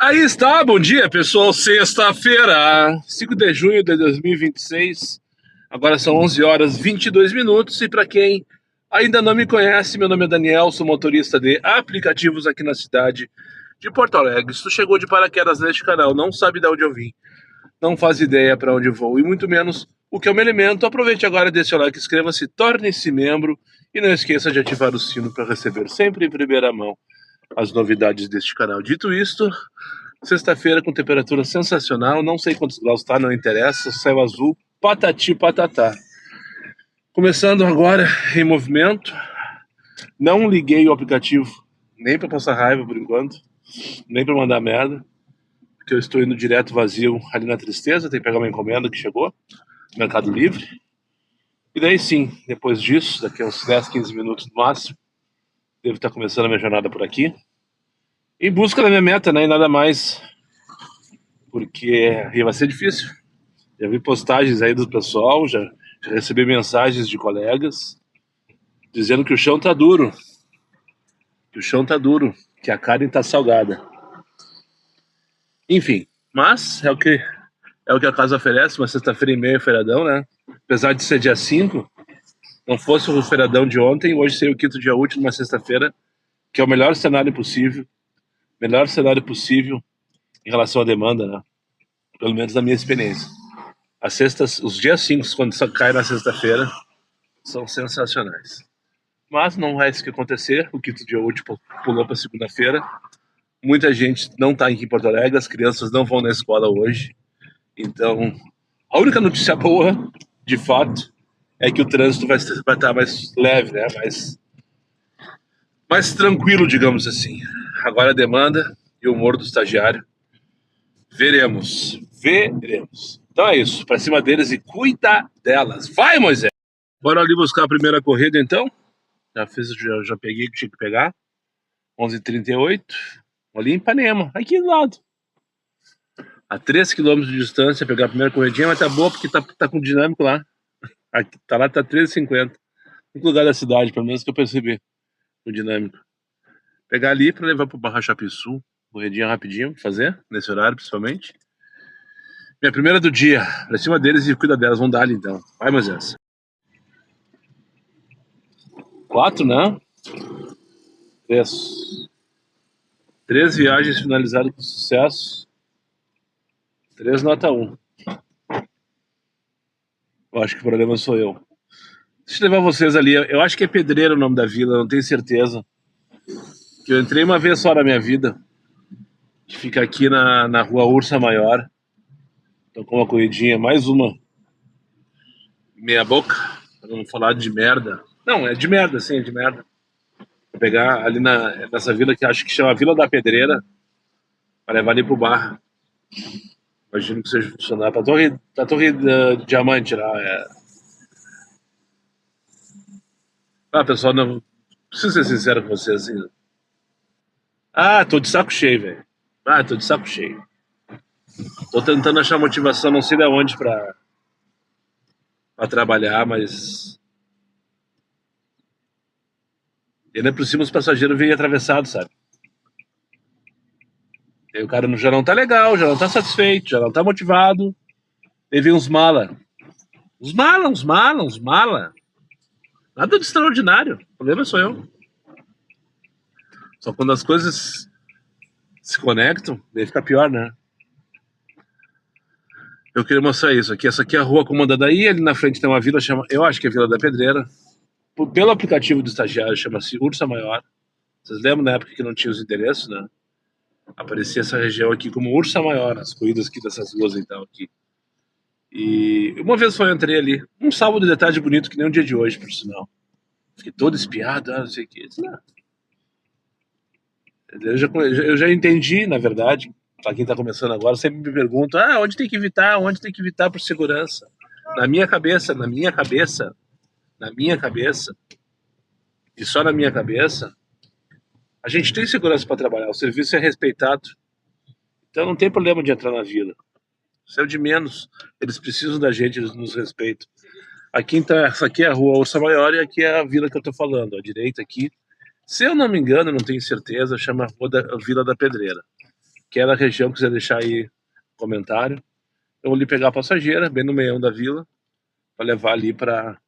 Aí está, bom dia pessoal, sexta-feira, 5 de junho de 2026, agora são 11 horas 22 minutos e para quem ainda não me conhece, meu nome é Daniel, sou motorista de aplicativos aqui na cidade de Porto Alegre. Se tu chegou de paraquedas neste canal, não sabe de onde eu vim, não faz ideia para onde vou e muito menos o que eu me alimento, aproveite agora, deixe o like, inscreva-se, torne-se membro e não esqueça de ativar o sino para receber sempre em primeira mão as novidades deste canal. Dito isto, sexta-feira com temperatura sensacional, não sei quantos graus está, não interessa, céu azul, patati patatá. Começando agora em movimento, não liguei o aplicativo nem para passar raiva por enquanto, nem para mandar merda, porque eu estou indo direto vazio ali na tristeza, tem que pegar uma encomenda que chegou, Mercado Livre. E daí sim, depois disso, daqui a uns 10, 15 minutos no máximo, devo estar começando a minha jornada por aqui, em busca da minha meta, né, e nada mais, porque vai ser difícil. Já vi postagens aí do pessoal, já recebi mensagens de colegas dizendo que o chão tá duro, que a carne tá salgada. Enfim, mas é o que a casa oferece, uma sexta-feira e meia feriadão, né? Apesar de ser dia 5, não fosse o feriadão de ontem, hoje seria o quinto dia útil, numa sexta-feira, que é o melhor cenário possível em relação à demanda, né? Pelo menos na minha experiência. As sextas, os dias 5, quando só cai na sexta-feira, são sensacionais. Mas não é isso que acontecer, o quinto dia útil pulou para segunda-feira. Muita gente não está aqui em Porto Alegre, as crianças não vão na escola hoje. Então, a única notícia boa, de fato, é que o trânsito vai estar mais leve, né? mais tranquilo, digamos assim. Agora a demanda e o humor do estagiário. Veremos. Então é isso, para cima deles e cuida delas. Vai, Moisés! Bora ali buscar a primeira corrida, então. Já peguei o que tinha que pegar. 11h38. Ali em Ipanema, aqui do lado. A 3 km de distância, pegar a primeira corridinha, mas tá boa porque tá com dinâmico lá. Aqui, tá 13h50. No lugar da cidade, pelo menos que eu percebi. O dinâmico. Pegar ali para levar pro Barra Chapiçu. Corridinha rapidinho, fazer, nesse horário principalmente. Minha primeira do dia, pra cima deles e cuida delas. Vamos dar ali então. Vai, Moisés. 4, né? 3 viagens finalizadas com sucesso. 3 nota 1. Eu acho que o problema sou eu. Deixa eu levar vocês ali. Eu acho que é Pedreira o nome da vila, não tenho certeza. Que eu entrei uma vez só na minha vida. Que fica aqui na rua Ursa Maior. Então com uma corridinha, mais uma. Meia boca. Pra não falar de merda. Não, é de merda, sim, é de merda. Vou pegar ali nessa vila que acho que chama Vila da Pedreira. Pra levar ali pro Barra. Imagino que seja funcionar. Pra torre de Diamante lá. Pessoal, não preciso ser sincero com vocês assim. Tô de saco cheio, velho. Tô de saco cheio. Tô tentando achar motivação, não sei de onde pra trabalhar, mas. E ainda por cima os passageiros vêm atravessados, sabe? E o cara já não tá legal, já não tá satisfeito, já não tá motivado. E vem uns mala. Uns mala. Nada de extraordinário. O problema sou eu. Só quando as coisas se conectam, daí fica pior, né? Eu queria mostrar isso aqui. Essa aqui é a rua Comandandaí, ali na frente tem uma vila, eu acho que é Vila da Pedreira. Pelo aplicativo do estagiário, chama-se Ursa Maior. Vocês lembram na época que não tinha os endereços, né? Aparecia essa região aqui como Ursa Maior, as corridas aqui dessas ruas então aqui. E uma vez eu entrei ali, um sábado de tarde bonito, que nem um dia de hoje, por sinal. Fiquei todo espiado, não sei o que. Eu já entendi, na verdade, para quem tá começando agora, sempre me pergunta, onde tem que evitar por segurança? Na minha cabeça, e só na minha cabeça, a gente tem segurança para trabalhar, o serviço é respeitado, então não tem problema de entrar na vila. Isso é o de menos, eles precisam da gente, eles nos respeitam. Aqui então, essa aqui é a rua Ursa Maior e aqui é a vila que eu tô falando, à direita aqui. Se eu não me engano, não tenho certeza, chama Vila da Pedreira. que é da região, quiser deixar aí comentário. Eu vou ali pegar a passageira, bem no meião da vila, para levar ali para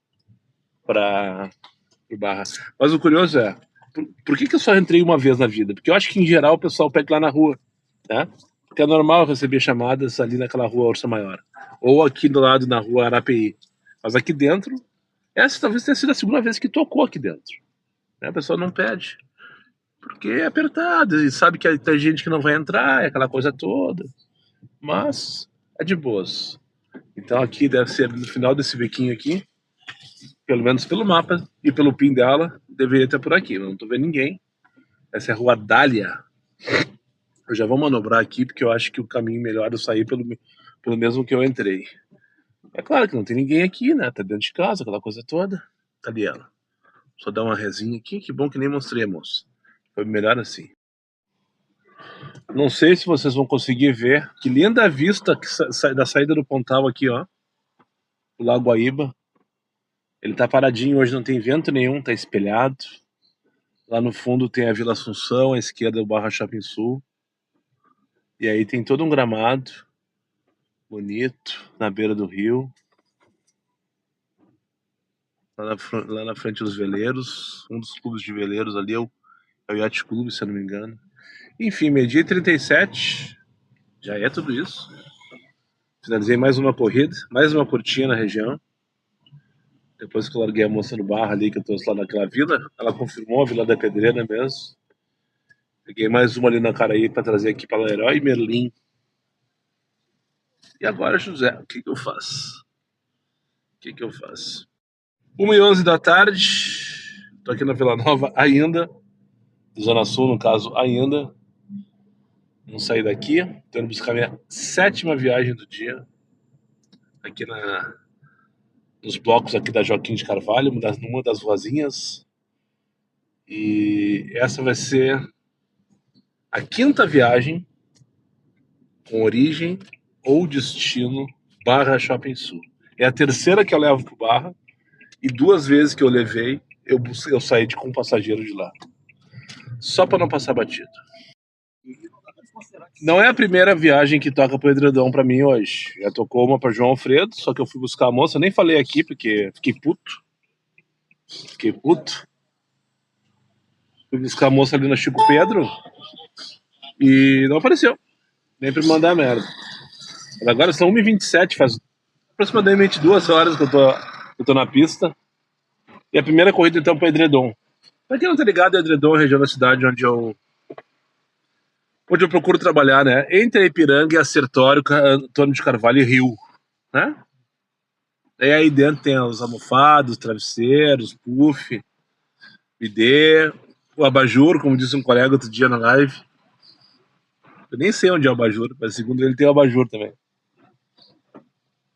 o Barra. Mas o curioso é, por que eu só entrei uma vez na vida? Porque eu acho que, em geral, o pessoal pega lá na rua, né? Porque é normal receber chamadas ali naquela rua Ursa Maior. Ou aqui do lado, na rua Arapeí. Mas aqui dentro, essa talvez tenha sido a segunda vez que tocou aqui dentro. Né? A pessoa não pede. Porque é apertado, e sabe que tem gente que não vai entrar, é aquela coisa toda. Mas é de boas. Então aqui deve ser no final desse bequinho aqui, pelo menos pelo mapa e pelo PIN dela, deveria estar por aqui. Eu não tô vendo ninguém. Essa é a Rua Dália. Eu já vou manobrar aqui, porque eu acho que o caminho melhor é eu sair pelo mesmo que eu entrei. É claro que não tem ninguém aqui, né? Tá dentro de casa, aquela coisa toda. Cadê ela? Só dar uma resinha aqui. Que bom que nem mostrei, moço. Foi melhor assim. Não sei se vocês vão conseguir ver. Que linda a vista que sai da saída do Pontal aqui, ó. O Lago Guaíba. Ele tá paradinho hoje, não tem vento nenhum, tá espelhado. Lá no fundo tem a Vila Assunção, à esquerda o Barra Shopping Sul. E aí tem todo um gramado bonito na beira do rio. Lá na frente os veleiros, um dos clubes de veleiros ali é o Yacht Clube, se eu não me engano. Enfim, meio-dia e 37, já é tudo isso. Finalizei mais uma corrida, mais uma curtinha na região. Depois que eu larguei a moça no Barra ali, que eu trouxe lá naquela vila, ela confirmou a Vila da Pedreira mesmo. Peguei mais uma ali na Caraí para trazer aqui para Leroy Merlin. E agora, José, o que eu faço? 1h11 da tarde, tô aqui na Vila Nova ainda, Zona Sul, no caso, ainda. Não saí daqui, tô indo buscar minha 7ª viagem do dia, aqui nos blocos aqui da Joaquim de Carvalho, numa das ruazinhas. E essa vai ser a 5ª viagem com origem ou destino Barra Shopping Sul. É a 3ª que eu levo pro Barra, e 2 vezes que eu levei, eu saí com um passageiro de lá. Só para não passar batido. Não é a primeira viagem que toca pro Edredom pra mim hoje. Já tocou uma pra João Alfredo, só que eu fui buscar a moça, eu nem falei aqui porque fiquei puto. Fui buscar a moça ali no Chico Pedro e não apareceu. Nem pra me mandar merda. Agora são 1h27, faz aproximadamente 2 horas que eu tô na pista. E a primeira corrida então pro Edredom. Pra quem não tá ligado, Edredom é a região da cidade onde eu procuro trabalhar, né? Entre a Ipiranga e a Sertório, Antônio de Carvalho e Rio, né? E aí dentro tem os almofados, travesseiros, puff, bidê, o abajur, como disse um colega outro dia na live. Eu nem sei onde é o abajur, mas segundo ele tem o abajur também.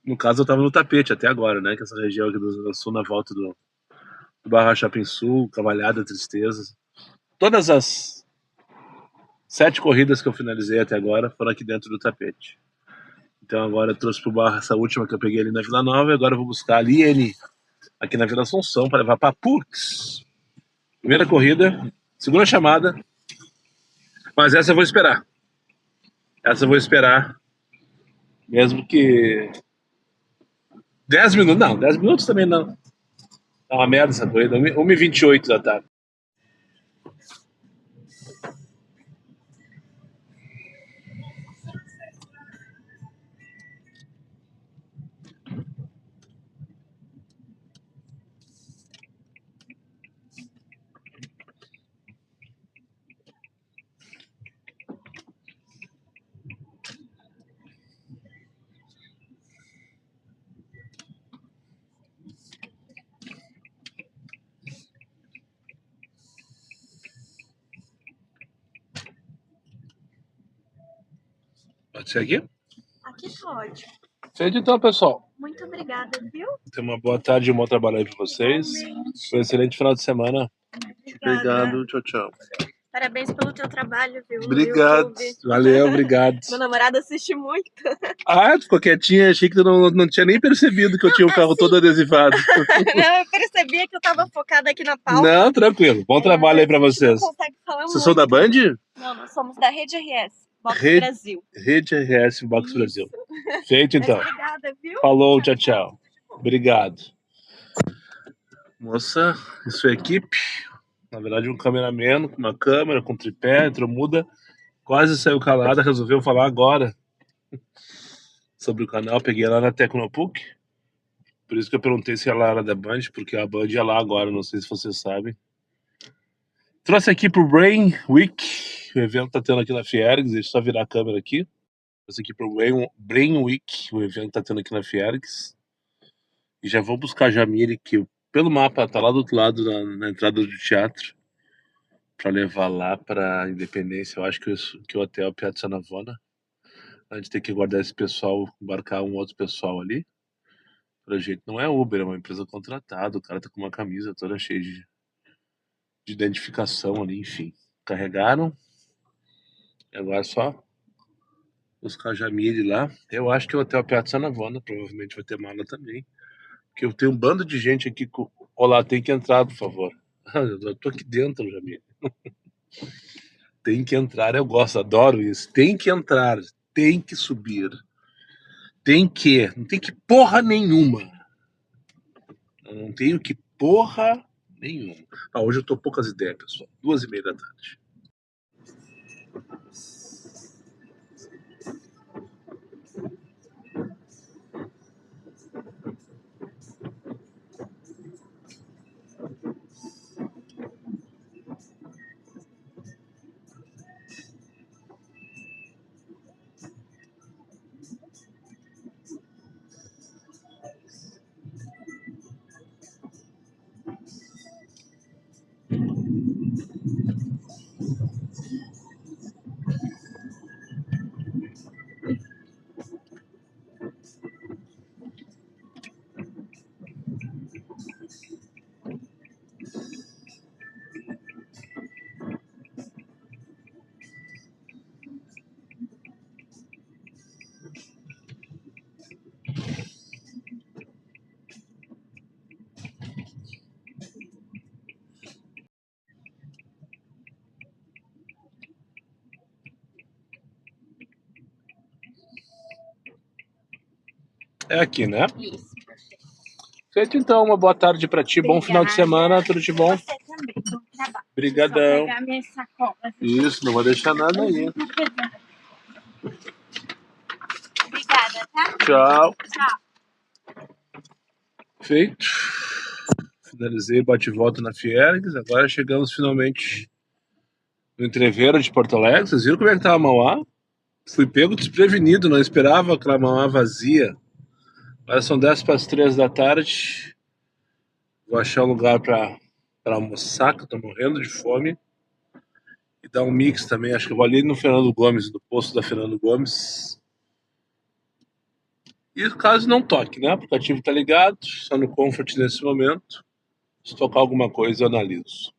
No caso eu tava no tapete até agora, né? Que essa região aqui do sul, na volta do Barra Shopping Sul, Cavalhada, Tristeza. Todas as 7 corridas que eu finalizei até agora foram aqui dentro do tapete. Então agora eu trouxe pro Barra essa última que eu peguei ali na Vila Nova, e agora eu vou buscar a Liene aqui na Vila Assunção para levar para Pux. Primeira corrida, segunda chamada, mas essa eu vou esperar. Mesmo que 10 minutos, não, 10 minutos também não. É uma merda essa corrida, 1h28 da tarde. Pode ser aqui? Aqui pode. Feito então, pessoal. Muito obrigada, viu? Tenha uma boa tarde e um bom trabalho aí para vocês. Foi um excelente final de semana. Obrigado, tchau, tchau. Parabéns pelo teu trabalho, viu? Obrigado, valeu, obrigado. Meu namorado assiste muito. Ah, tu ficou quietinha, achei que tu não tinha nem percebido que eu tinha o carro todo adesivado. Não, eu percebia que eu tava focada aqui na pauta. Não, tranquilo, bom trabalho aí pra vocês. Não consegue falar Vocês são da Band? Não, nós somos da Rede RS. Box Rede, Brasil. Rede RS Box Isso. Brasil. Feito então. Mas obrigada, viu? Falou, tchau, tchau. Obrigado. Moça, isso é equipe. Na verdade, um cameraman com uma câmera, com tripé, muda. Quase saiu calada, resolveu falar agora sobre o canal. Peguei lá na Tecnopuc. Por isso que eu perguntei se ela era da Band, porque a Band é lá agora, não sei se vocês sabem. Trouxe aqui pro Brain Week. O evento tá tendo aqui na Fiergs. Deixa eu só virar a câmera aqui. Trouxe aqui pro Brain Week. O evento tá tendo aqui na Fiergs. E já vou buscar a Jamile, que pelo mapa tá lá do outro lado, na entrada do teatro, para levar lá para Independência. Eu acho que o hotel Piazza Navona. A gente tem que guardar esse pessoal, embarcar um outro pessoal ali. Pra gente não é Uber, é uma empresa contratada. O cara tá com uma camisa toda cheia de identificação ali, enfim. Carregaram. E agora é só buscar a Jamile lá. Eu acho que o hotel Piazza Navona provavelmente vai ter mala também. Porque eu tenho um bando de gente aqui. Olá, tem que entrar, por favor. Eu tô aqui dentro, Jamile. Tem que entrar, eu gosto, adoro isso. Tem que entrar, tem que subir. Não tem que porra nenhuma. Eu não tenho que porra nenhuma. Hoje eu tô poucas ideias, pessoal. 2h30 da tarde. É aqui, né? Isso. Feito então, uma boa tarde pra ti, bom final de semana, tudo de bom? Você também, bom trabalho. Brigadão. Só pegar minha sacola. Isso, não vou deixar nada aí. Obrigada, tá? Tchau. Tchau. Feito. Finalizei bate e volta na Fiergs. Agora chegamos finalmente no entreveiro de Porto Alegre. Vocês viram como é que tava a Mauá? Fui pego desprevenido, não esperava aquela Mauá vazia. Agora são 10 para as 3 da tarde. Vou achar um lugar para almoçar, que eu tô morrendo de fome. E dar um mix também. Acho que eu vou ali no Fernando Gomes, no posto da Fernando Gomes. E caso não toque, né? O aplicativo tá ligado, só no Comfort nesse momento. Se tocar alguma coisa, eu analiso.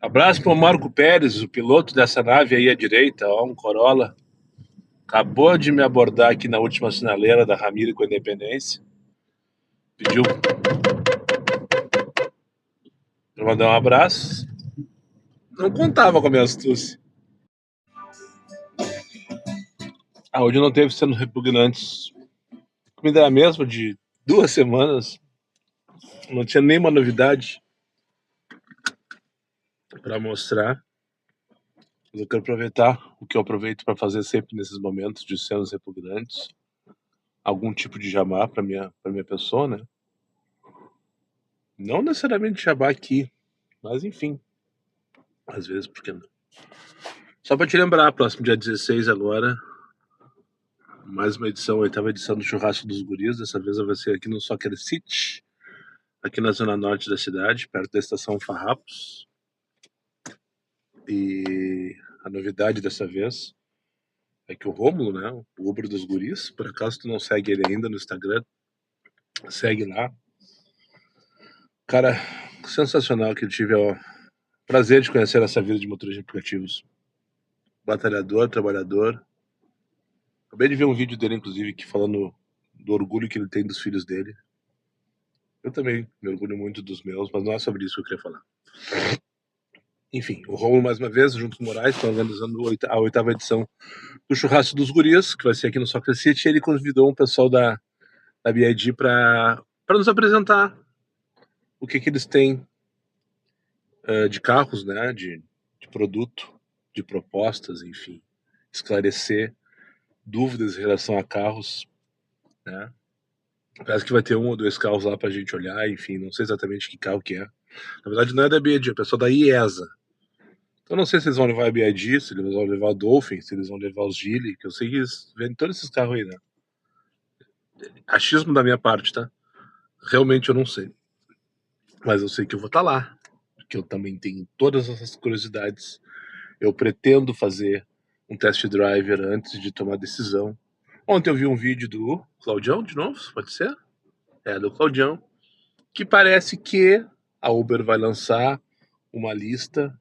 Abraço para o Marco Pérez, o piloto dessa nave aí à direita, ó, um Corolla. Acabou de me abordar aqui na última sinaleira da Ramiro com a Independência. Pediu para mandar um abraço. Não contava com a minha astúcia. Hoje não teve sendo repugnantes. A comida era a mesma de 2 semanas. Não tinha nenhuma novidade para mostrar. Mas eu quero aproveitar o que eu aproveito para fazer sempre nesses momentos de cenas repugnantes. Algum tipo de jabá para minha pessoa, né? Não necessariamente jabá aqui, mas enfim. Às vezes, por que não? Só para te lembrar, próximo dia 16 agora, mais uma edição, 8ª edição do Churrasco dos Guris. Dessa vez vai ser aqui no Soccer City, aqui na zona norte da cidade, perto da estação Farrapos. E a novidade dessa vez é que o Rômulo, né, o Uber dos Guris, por acaso tu não segue ele ainda no Instagram, segue lá. Cara, sensacional que eu tive o prazer de conhecer essa vida de motorista de aplicativos. Batalhador, trabalhador. Acabei de ver um vídeo dele, inclusive, que falando do orgulho que ele tem dos filhos dele. Eu também me orgulho muito dos meus, mas não é sobre isso que eu queria falar. Enfim, o Romulo, mais uma vez, junto com o Moraes, estão organizando a 8ª edição do Churrasco dos Guris, que vai ser aqui no Soccer City. Ele convidou um pessoal da BID para nos apresentar o que eles têm de carros, né, de produto, de propostas, enfim, esclarecer dúvidas em relação a carros, né. Parece que vai ter 1 ou 2 carros lá pra gente olhar, enfim, não sei exatamente que carro que é. Na verdade não é da BID, é o pessoal da IESA. Então não sei se eles vão levar a BID, se eles vão levar o Dolphin, se eles vão levar os Geely, que eu sei que eles vendem todos esses carros aí, né. Achismo da minha parte, tá? Realmente eu não sei. Mas eu sei que eu vou estar lá, porque eu também tenho todas essas curiosidades. Eu pretendo fazer um test driver antes de tomar decisão. Ontem eu vi um vídeo do Claudião, de novo, pode ser? É, do Claudião, que parece que a Uber vai lançar uma lista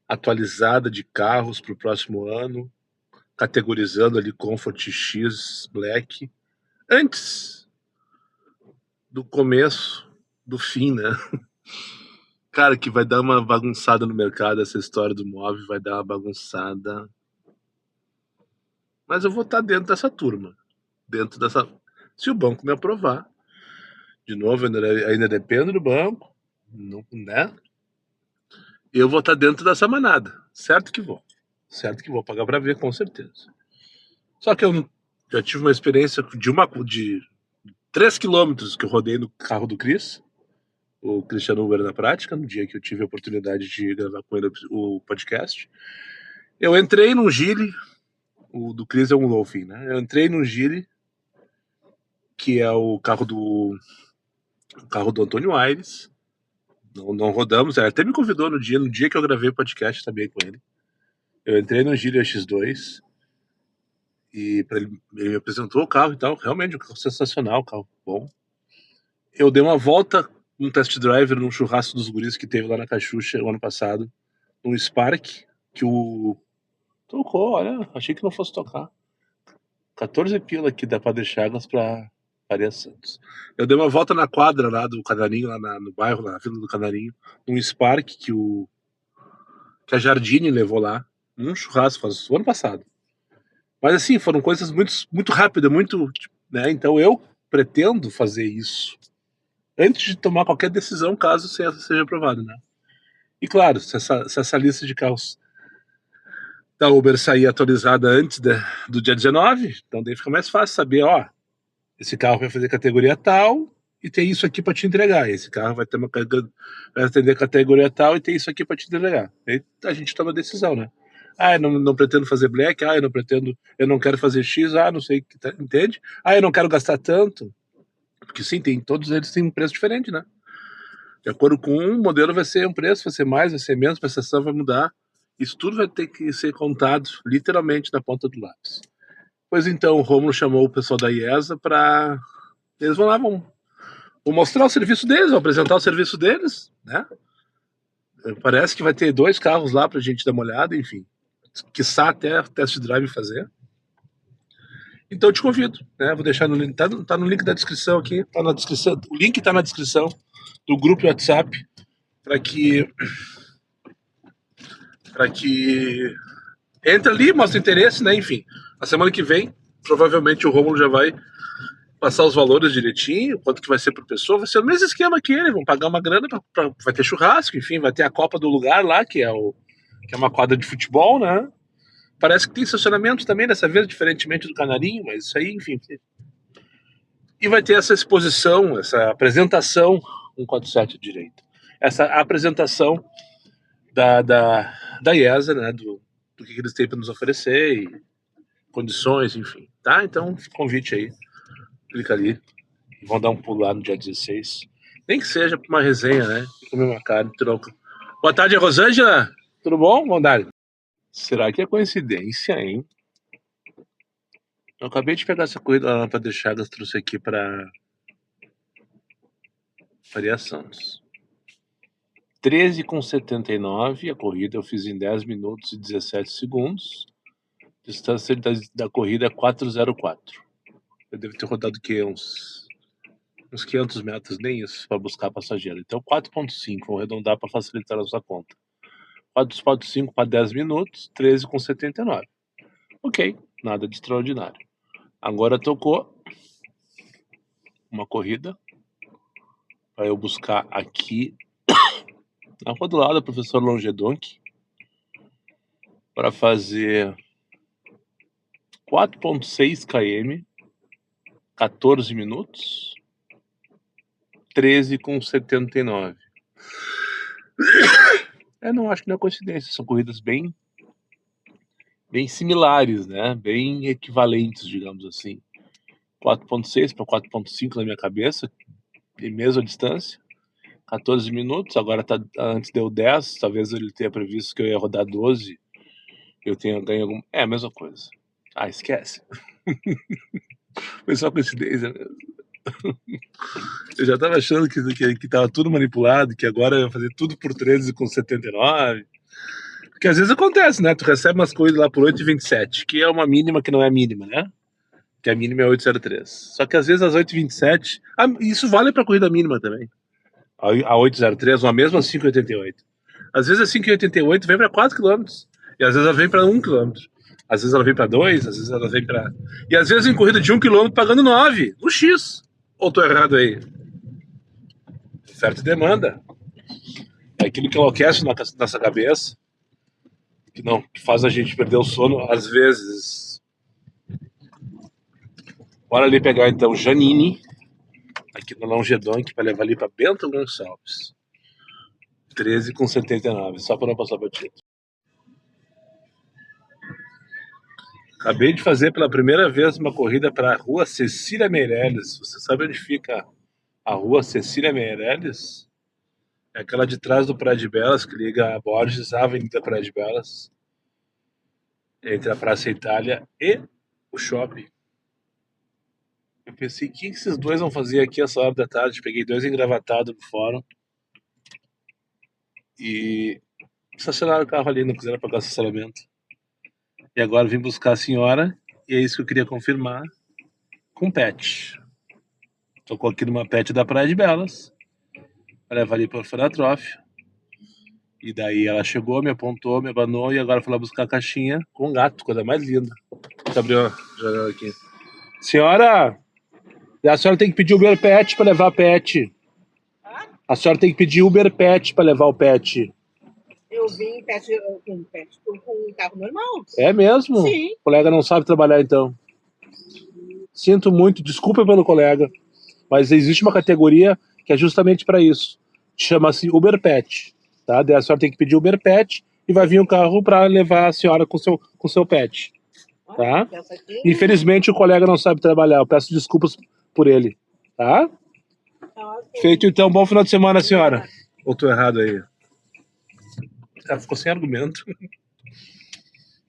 atualizada de carros para o próximo ano, categorizando ali Comfort X Black, antes do começo do fim, né? Cara, que vai dar uma bagunçada no mercado, essa história do móvel vai dar uma bagunçada. Mas eu vou estar dentro dessa turma, dentro dessa... Se o banco me aprovar, de novo, ainda depende do banco, não, né? Eu vou estar dentro dessa manada, certo que vou pagar para ver, com certeza. Só que eu já tive uma experiência de 3 quilômetros que eu rodei no carro do Cris, o Cristiano Uber na prática, no dia que eu tive a oportunidade de gravar com ele o podcast. Eu entrei num Geely, o do Cris é um Dolphin, né? Eu entrei num Geely, que é o carro do Antônio Aires. Não rodamos, ele até me convidou no dia que eu gravei o podcast também com ele. Eu entrei no Geely X2 e ele me apresentou o carro e tal. Realmente, um carro sensacional, um carro bom. Eu dei uma volta num test driver num churrasco dos guris que teve lá na Cachucha o ano passado, num Spark, que o... Tocou, olha, achei que não fosse tocar. 14 pila aqui da Padre Chagas pra Faria Santos. Eu dei uma volta na quadra lá do Canarinho, lá no bairro, na Vila do Canarinho, num Spark que a Jardine levou lá, num churrasco, o ano passado. Mas assim, foram coisas muito rápidas, muito, né? Então eu pretendo fazer isso antes de tomar qualquer decisão, caso seja aprovado, né? E claro, se essa lista de carros da Uber sair atualizada antes do dia 19, então daí fica mais fácil saber, ó, esse carro vai fazer categoria tal e tem isso aqui para te entregar. Esse carro vai atender categoria tal e tem isso aqui para te entregar. Aí a gente toma a decisão, né? Ah, eu não pretendo fazer black, eu não quero fazer X, não sei, entende? Ah, eu não quero gastar tanto. Porque sim, todos eles têm um preço diferente, né? De acordo com um modelo vai ser um preço, vai ser mais, vai ser menos, a prestação vai mudar. Isso tudo vai ter que ser contado literalmente na ponta do lápis. Pois então, o Romulo chamou o pessoal da IESA para... Eles vão lá, vão mostrar o serviço deles, vão apresentar o serviço deles, né? Parece que vai ter 2 carros lá pra gente dar uma olhada, enfim. Quiçá até test drive fazer. Então eu te convido, né? Vou deixar no link, tá no link da descrição aqui, tá na descrição, o link tá na descrição do grupo WhatsApp para que entre ali, mostre interesse, né? Enfim, a semana que vem, provavelmente o Romulo já vai passar os valores direitinho, quanto que vai ser por pessoa, vai ser o mesmo esquema que ele, vão pagar uma grana, vai ter churrasco, enfim, vai ter a Copa do Lugar lá, que é uma quadra de futebol, né? Parece que tem estacionamento também, dessa vez, diferentemente do Canarinho, mas isso aí, enfim. E vai ter essa exposição, essa apresentação, 147 à direita, essa apresentação da IESA, né, do que eles têm para nos oferecer, e condições, enfim, tá? Então, convite aí, clica ali, vão dar um pulo lá no dia 16, nem que seja para uma resenha, né, comer uma carne, troca. Boa tarde, Rosângela, tudo bom? Vamos dar. Será que é coincidência, hein? Eu acabei de pegar essa corrida lá para deixar, trouxe aqui para Faria Santos. 13,79 a corrida eu fiz em 10 minutos e 17 segundos. Distância da corrida é 4,04. Eu devo ter rodado o quê? Uns 500 metros, nem isso, para buscar passageiro. Então 4,5, vamos arredondar para facilitar a nossa conta. Spot 5 para 10 minutos, 13,79. Ok, nada de extraordinário. Agora tocou uma corrida para eu buscar aqui na rua do lado, professor Longedonk, para fazer 4,6 km, 14 minutos, 13,79. Não acho que não é coincidência, são corridas bem similares, né? Bem equivalentes, digamos assim. 4,6 para 4,5 na minha cabeça, em mesma distância, 14 minutos, agora antes deu 10, talvez ele tenha previsto que eu ia rodar 12, eu tenha ganho algum... É a mesma coisa. Esquece. Foi só coincidência mesmo. Eu já tava achando que tava tudo manipulado, que agora eu ia fazer tudo por 13,79. Porque às vezes acontece, né? Tu recebe umas coisas lá por 8,27, que é uma mínima que não é mínima, né? Que a mínima é 8,03. Só que às vezes às 8,27... isso vale pra corrida mínima também. A 8,03 ou a mesma 5,88. Às vezes a 5,88 vem para 4 km. E às vezes ela vem para 1 km. Às vezes ela vem para 2, às vezes ela vem para... E às vezes em corrida de 1 km pagando 9, no X. Ou tô errado aí? Oferta e demanda. É aquilo que enlouquece na nossa cabeça. Que faz a gente perder o sono às vezes. Bora ali pegar então Janine, aqui no Longedonk, para levar ali para Bento Gonçalves. 13,79, só para não passar batido. Acabei de fazer pela primeira vez uma corrida para a rua Cecília Meirelles. Você sabe onde fica a rua Cecília Meirelles? É aquela de trás do Praia de Belas, que liga a Borges à Avenida Praia de Belas, entre a Praça Itália e o shopping. Eu pensei, o que esses dois vão fazer aqui essa hora da tarde? Peguei dois engravatados no fórum e estacionaram o carro ali, não quiseram pagar o estacionamento. E agora vim buscar a senhora, e é isso que eu queria confirmar, com pet. Tocou aqui numa pet da Praia de Belas, para levar ali para o orfanatório. E daí ela chegou, me apontou, me abanou, e agora foi lá buscar a caixinha com um gato, coisa mais linda. Deixa eu abrir a janela aqui. Senhora, a senhora tem que pedir Uber Pet para levar pet. A senhora tem que pedir Uber Pet para levar o pet. Eu vim com um carro normal. É mesmo? Sim. O colega não sabe trabalhar, então. Sinto muito, desculpa pelo colega, mas existe uma categoria que é justamente para isso. Chama-se Uber Pet. Tá? Daí a senhora tem que pedir Uber Pet e vai vir um carro para levar a senhora com seu pet. Tá? Infelizmente o colega não sabe trabalhar. Eu peço desculpas por ele. Tá? Feito então, bom final de semana, senhora. Ou tô errado aí? Ela ficou sem argumento.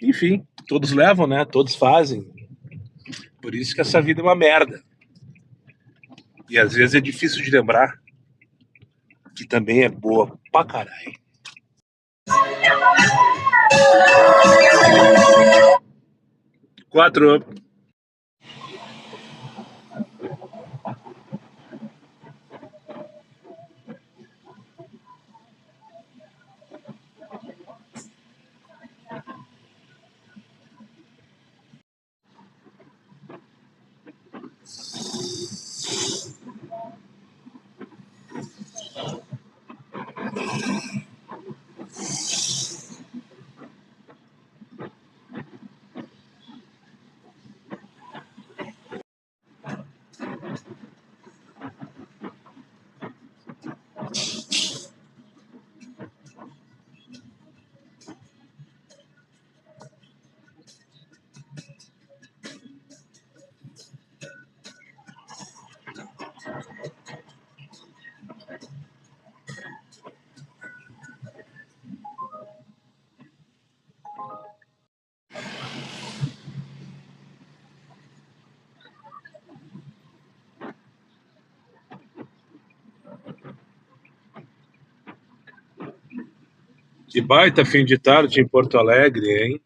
Enfim, todos levam, né? Todos fazem. Por isso que essa vida é uma merda. E às vezes é difícil de lembrar que também é boa pra caralho. Quatro. Que baita fim de tarde em Porto Alegre, hein?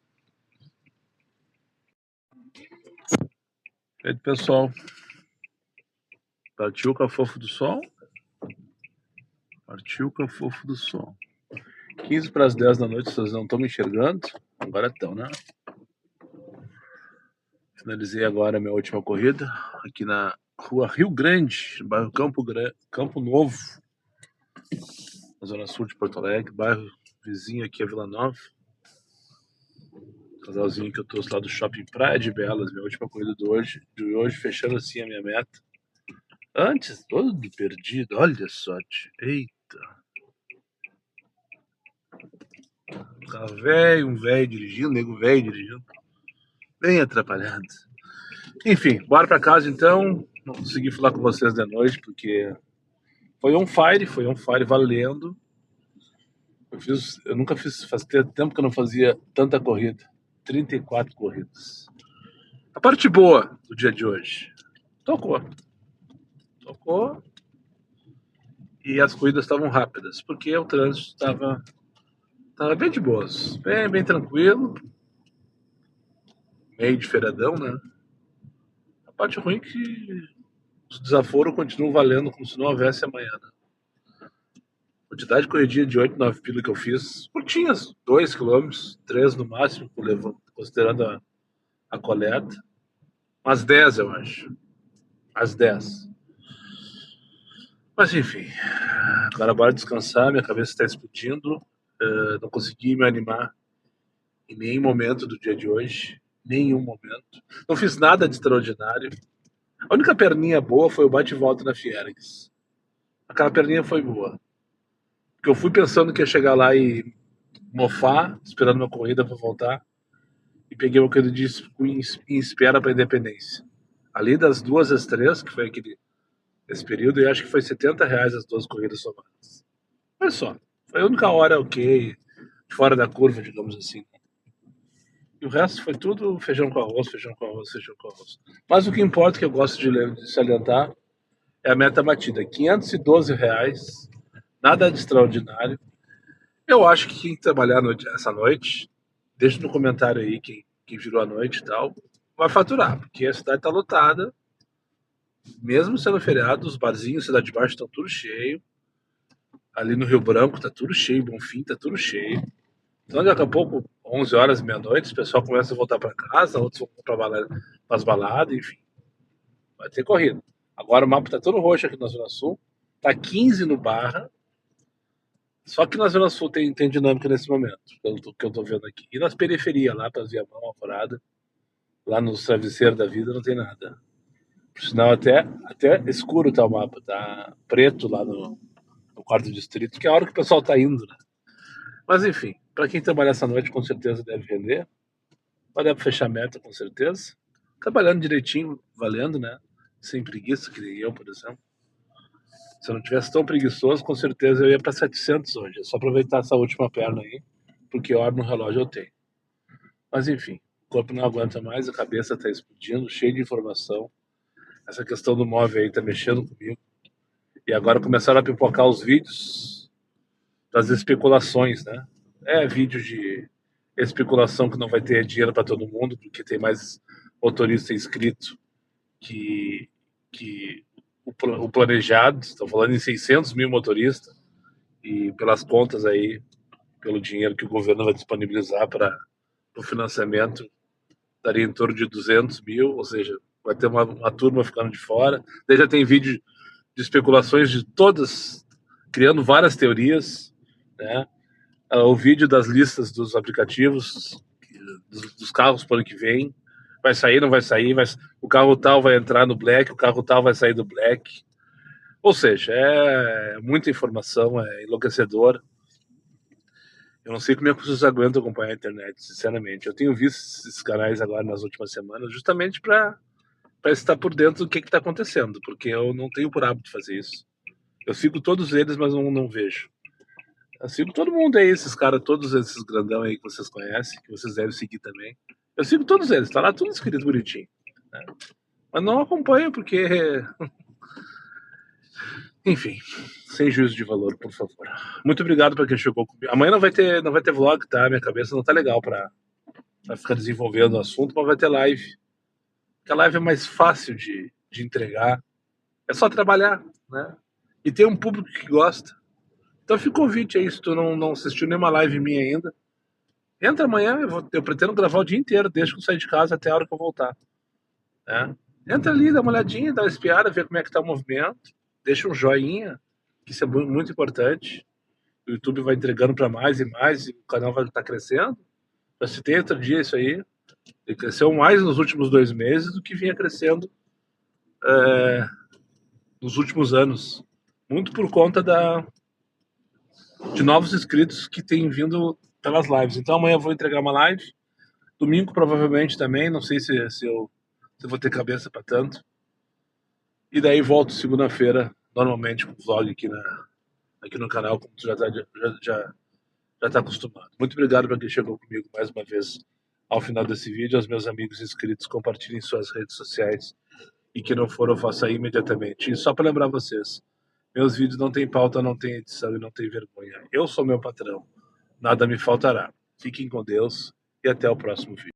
Feito, pessoal. Partiu o Cafofo do Sol? Partiu o Cafofo do Sol. 15 para as 10 da noite, vocês não estão me enxergando? Agora estão, né? Finalizei agora a minha última corrida aqui na rua Rio Grande, bairro Campo Novo, na zona sul de Porto Alegre, bairro vizinho aqui a Vila Nova. Casalzinho que eu trouxe lá do Shopping Praia de Belas, minha última corrida de hoje, fechando assim a minha meta. Antes, todo perdido, olha só, eita. Carro velho, um velho dirigindo, nego velho dirigindo. Bem atrapalhado. Enfim, bora pra casa então. Não consegui falar com vocês de noite porque foi on fire valendo. Eu nunca fiz, faz tempo que eu não fazia tanta corrida. 34 corridas. A parte boa do dia de hoje. Tocou. E as corridas estavam rápidas, porque o trânsito estava bem de boas. Bem tranquilo. Meio de feriadão, né? A parte ruim é que os desaforos continuam valendo como se não houvesse amanhã, né? A quantidade de corridinha de 8, 9 pila que eu fiz, curtinhas, 2 km, 3 no máximo, considerando a coleta. Umas 10, eu acho. As 10. Mas enfim, agora bora descansar, minha cabeça está explodindo. Não consegui me animar em nenhum momento do dia de hoje. Nenhum momento. Não fiz nada de extraordinário. A única perninha boa foi o bate e volta na Fiergs. Aquela perninha foi boa. Porque eu fui pensando que ia chegar lá e mofar, esperando uma corrida para voltar. E peguei uma corrida em espera para a Independência. Ali das 2 às 3, que foi esse período, e acho que foi R$70 as 2 corridas somadas. Olha só, foi a única hora ok, fora da curva, digamos assim. E o resto foi tudo feijão com arroz. Mas o que importa, que eu gosto de salientar, é a meta batida. R$512, nada de extraordinário. Eu acho que quem trabalhar essa noite, deixa no comentário aí quem virou a noite e tal, vai faturar, porque a cidade está lotada. Mesmo sendo feriado, os barzinhos Cidade Baixa estão tudo cheio. Ali no Rio Branco tá tudo cheio, Bonfim tá tudo cheio. Então daqui a pouco, 11 horas, meia-noite, o pessoal começa a voltar para casa, outros vão para as baladas, enfim. Vai ter corrida. Agora o mapa tá todo roxo aqui na Zona Sul. Tá 15 no Barra. Só que na Zona Sul tem dinâmica nesse momento, que eu tô vendo aqui. E nas periferias, lá para Viamão, Alvorada, lá nos travesseiros da vida, não tem nada. Por sinal, até escuro tá o mapa, tá preto lá no quarto distrito, que é a hora que o pessoal tá indo, né? Mas enfim, para quem trabalhar essa noite, com certeza deve render. Vai dar para fechar a meta, com certeza. Trabalhando direitinho, valendo, né? Sem preguiça, que nem eu, por exemplo. Se eu não tivesse tão preguiçoso, com certeza eu ia para 700 hoje. É só aproveitar essa última perna aí, porque hora no relógio eu tenho. Mas enfim, o corpo não aguenta mais, a cabeça tá explodindo, cheio de informação. Essa questão do móvel aí tá mexendo comigo. E agora começaram a pipocar os vídeos das especulações, né? Vídeo de especulação que não vai ter dinheiro para todo mundo, porque tem mais motorista inscrito que o planejado. Estão falando em 600 mil motoristas, e pelas contas aí, pelo dinheiro que o governo vai disponibilizar para o financiamento, daria em torno de 200 mil, ou seja, vai ter uma turma ficando de fora. Daí já tem vídeo de especulações de todas, criando várias teorias, né? O vídeo das listas dos aplicativos, dos carros para o ano que vem, vai sair, não vai sair, o carro tal vai entrar no Black, o carro tal vai sair do Black. Ou seja, é muita informação, é enlouquecedor. Eu não sei como é que vocês aguentam acompanhar a internet, sinceramente. Eu tenho visto esses canais agora nas últimas semanas, justamente para estar por dentro do que está acontecendo, porque eu não tenho por hábito fazer isso. Eu sigo todos eles, mas não vejo. Eu sigo todo mundo aí, esses caras, todos esses grandão aí que vocês conhecem, que vocês devem seguir também. Eu sigo todos eles, tá lá tudo escrito bonitinho, né? Mas não acompanho porque... Enfim, sem juízo de valor, por favor. Muito obrigado para quem chegou comigo. Amanhã não vai ter vlog, tá? Minha cabeça não tá legal para ficar desenvolvendo o assunto, mas vai ter live. Porque a live é mais fácil de entregar. É só trabalhar, né? E tem um público que gosta. Então fica o convite aí, se tu não assistiu nenhuma live minha ainda. Entra amanhã, eu pretendo gravar o dia inteiro, desde que eu sair de casa até a hora que eu voltar. Né? Entra ali, dá uma olhadinha, dá uma espiada, vê como é que tá o movimento. Deixa um joinha, que isso é muito importante. O YouTube vai entregando para mais e mais, e o canal vai estar crescendo. Já citei outro dia isso aí. Ele cresceu mais nos últimos 2 meses do que vinha crescendo nos últimos anos. Muito por conta de novos inscritos que têm vindo pelas lives. Então amanhã eu vou entregar uma live. Domingo provavelmente também. Não sei se eu vou ter cabeça para tanto. E daí volto segunda-feira, normalmente, com o vlog aqui no canal, como tu já tá acostumado. Muito obrigado para quem chegou comigo mais uma vez ao final desse vídeo. Aos meus amigos inscritos, compartilhem suas redes sociais. E que não for, eu faço aí imediatamente. E só para lembrar vocês, meus vídeos não tem pauta, não tem edição e não tem vergonha. Eu sou meu patrão. Nada me faltará. Fiquem com Deus e até o próximo vídeo.